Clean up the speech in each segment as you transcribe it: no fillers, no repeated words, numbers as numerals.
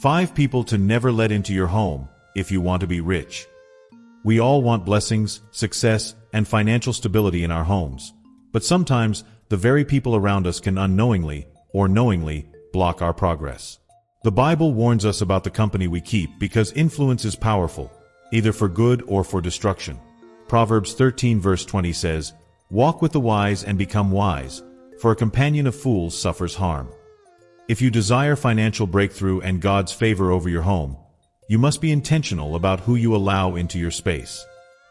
5 people to never let into your home if you want to be rich. We all want blessings, success, and financial stability in our homes, but sometimes the very people around us can unknowingly or knowingly block our progress. The Bible warns us about the company we keep because influence is powerful, either for good or for destruction. Proverbs 13 verse 20 says, "Walk with the wise and become wise, for a companion of fools suffers harm." If you desire financial breakthrough and God's favor over your home, you must be intentional about who you allow into your space.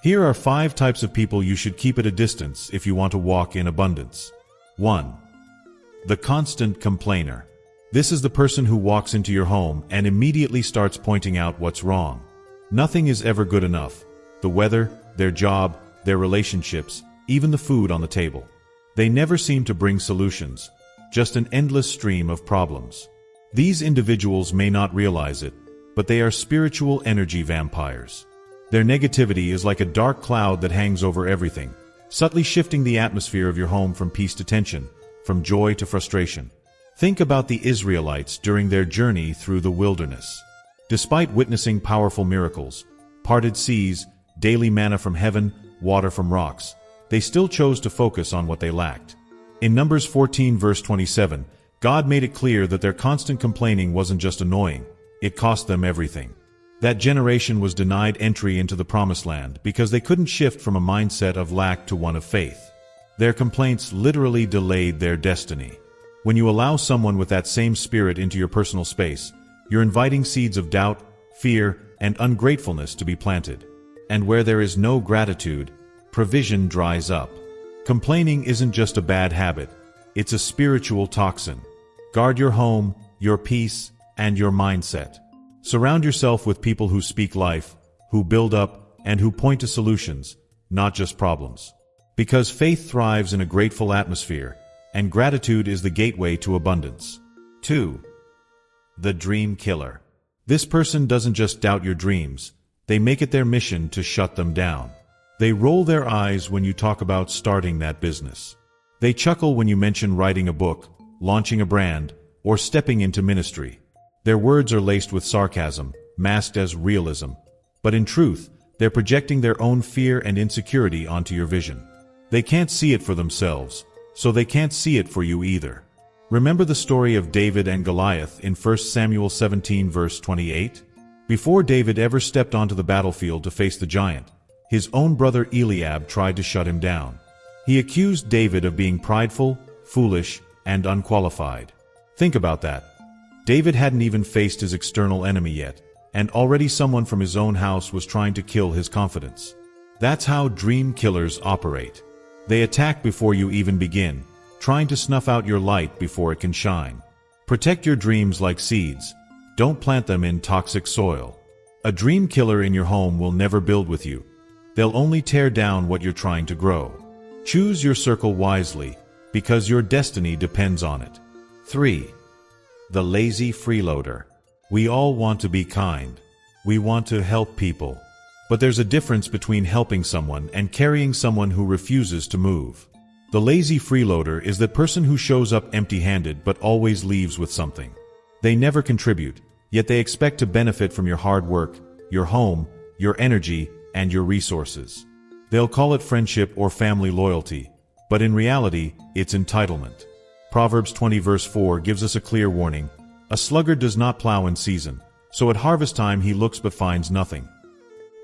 Here are 5 types of people you should keep at a distance if you want to walk in abundance. 1. The constant complainer. This is the person who walks into your home and immediately starts pointing out what's wrong. Nothing is ever good enough. The weather, their job, their relationships, even the food on the table. They never seem to bring solutions, just an endless stream of problems. These individuals may not realize it, but they are spiritual energy vampires. Their negativity is like a dark cloud that hangs over everything, subtly shifting the atmosphere of your home from peace to tension, from joy to frustration. Think about the Israelites during their journey through the wilderness. Despite witnessing powerful miracles, parted seas, daily manna from heaven, water from rocks, they still chose to focus on what they lacked. In Numbers 14 verse 27, God made it clear that their constant complaining wasn't just annoying, it cost them everything. That generation was denied entry into the Promised Land because they couldn't shift from a mindset of lack to one of faith. Their complaints literally delayed their destiny. When you allow someone with that same spirit into your personal space, you're inviting seeds of doubt, fear, and ungratefulness to be planted. And where there is no gratitude, provision dries up. Complaining isn't just a bad habit, it's a spiritual toxin. Guard your home, your peace, and your mindset. Surround yourself with people who speak life, who build up, and who point to solutions, not just problems. Because faith thrives in a grateful atmosphere, and gratitude is the gateway to abundance. 2. The dream killer. This person doesn't just doubt your dreams, they make it their mission to shut them down. They roll their eyes when you talk about starting that business. They chuckle when you mention writing a book, launching a brand, or stepping into ministry. Their words are laced with sarcasm, masked as realism, but in truth, they're projecting their own fear and insecurity onto your vision. They can't see it for themselves, so they can't see it for you either. Remember the story of David and Goliath in 1 Samuel 17 verse 28? Before David ever stepped onto the battlefield to face the giant, his own brother Eliab tried to shut him down. He accused David of being prideful, foolish, and unqualified. Think about that. David hadn't even faced his external enemy yet, and already someone from his own house was trying to kill his confidence. That's how dream killers operate. They attack before you even begin, trying to snuff out your light before it can shine. Protect your dreams like seeds. Don't plant them in toxic soil. A dream killer in your home will never build with you. They'll only tear down what you're trying to grow. Choose your circle wisely, because your destiny depends on it. 3. The lazy freeloader. We all want to be kind. We want to help people. But there's a difference between helping someone and carrying someone who refuses to move. The lazy freeloader is the person who shows up empty-handed but always leaves with something. They never contribute, yet they expect to benefit from your hard work, your home, your energy, and your resources. They'll call it friendship or family loyalty, but in reality, it's entitlement. Proverbs 20 verse 4 gives us a clear warning. A sluggard does not plow in season, so at harvest time he looks but finds nothing.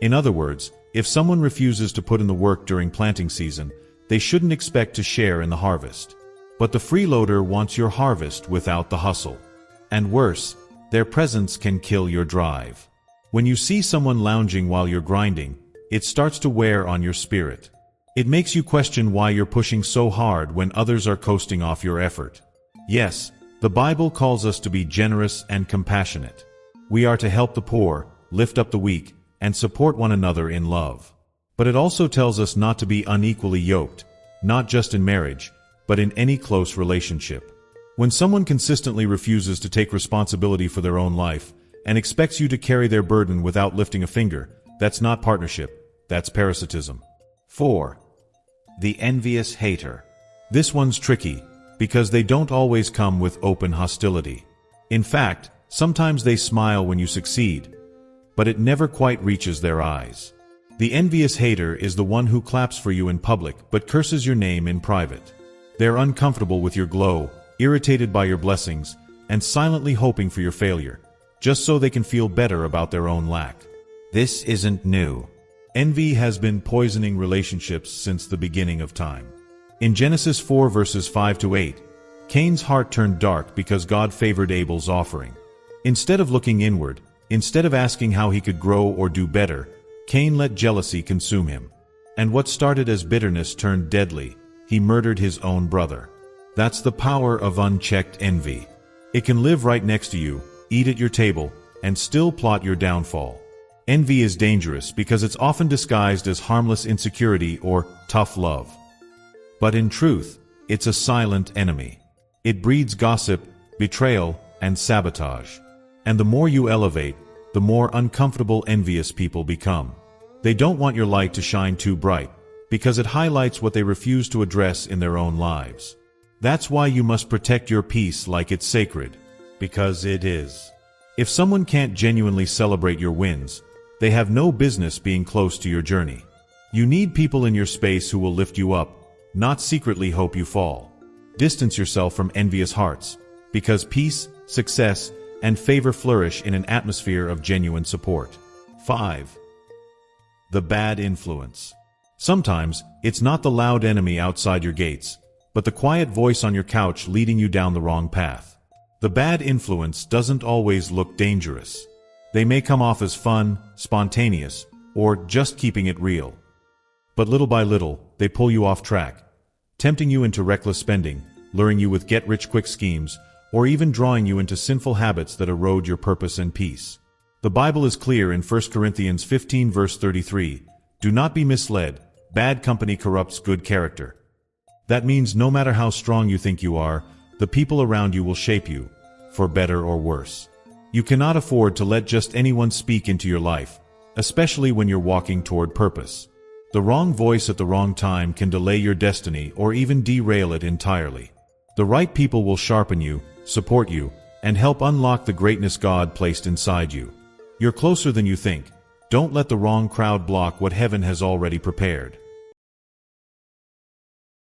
In other words, if someone refuses to put in the work during planting season, they shouldn't expect to share in the harvest. But the freeloader wants your harvest without the hustle. And worse, their presence can kill your drive. When you see someone lounging while you're grinding, it starts to wear on your spirit. It makes you question why you're pushing so hard when others are coasting off your effort. Yes, the Bible calls us to be generous and compassionate. We are to help the poor, lift up the weak, and support one another in love. But it also tells us not to be unequally yoked, not just in marriage, but in any close relationship. When someone consistently refuses to take responsibility for their own life and expects you to carry their burden without lifting a finger, that's not partnership, that's parasitism. 4. The envious hater. This one's tricky, because they don't always come with open hostility. In fact, Sometimes they smile when you succeed, but it never quite reaches their eyes. The envious hater is the one who claps for you in public but curses your name in private. They're uncomfortable with your glow, irritated by your blessings, and silently hoping for your failure, just so they can feel better about their own lack. This isn't new. Envy has been poisoning relationships since the beginning of time. In Genesis 4 verses 5 to 8, Cain's heart turned dark because God favored Abel's offering. Instead of looking inward, instead of asking how he could grow or do better, Cain let jealousy consume him. And what started as bitterness turned deadly. He murdered his own brother. That's the power of unchecked envy. It can live right next to you, eat at your table, and still plot your downfall. Envy is dangerous because it's often disguised as harmless insecurity or tough love. But in truth, it's a silent enemy. It breeds gossip, betrayal, and sabotage. And the more you elevate, the more uncomfortable envious people become. They don't want your light to shine too bright, because it highlights what they refuse to address in their own lives. That's why you must protect your peace like it's sacred, because it is. If someone can't genuinely celebrate your wins, they have no business being close to your journey. You need people in your space who will lift you up, not secretly hope you fall. Distance yourself from envious hearts, because peace, success, and favor flourish in an atmosphere of genuine support. 5. The bad influence. Sometimes, it's not the loud enemy outside your gates, but the quiet voice on your couch leading you down the wrong path. The bad influence doesn't always look dangerous. They may come off as fun, spontaneous, or just keeping it real. But little by little, they pull you off track, tempting you into reckless spending, luring you with get-rich-quick schemes, or even drawing you into sinful habits that erode your purpose and peace. The Bible is clear in 1 Corinthians 15 verse 33, "Do not be misled, bad company corrupts good character." That means no matter how strong you think you are, the people around you will shape you, for better or worse. You cannot afford to let just anyone speak into your life, especially when you're walking toward purpose. The wrong voice at the wrong time can delay your destiny or even derail it entirely. The right people will sharpen you, support you, and help unlock the greatness God placed inside you. You're closer than you think. Don't let the wrong crowd block what heaven has already prepared.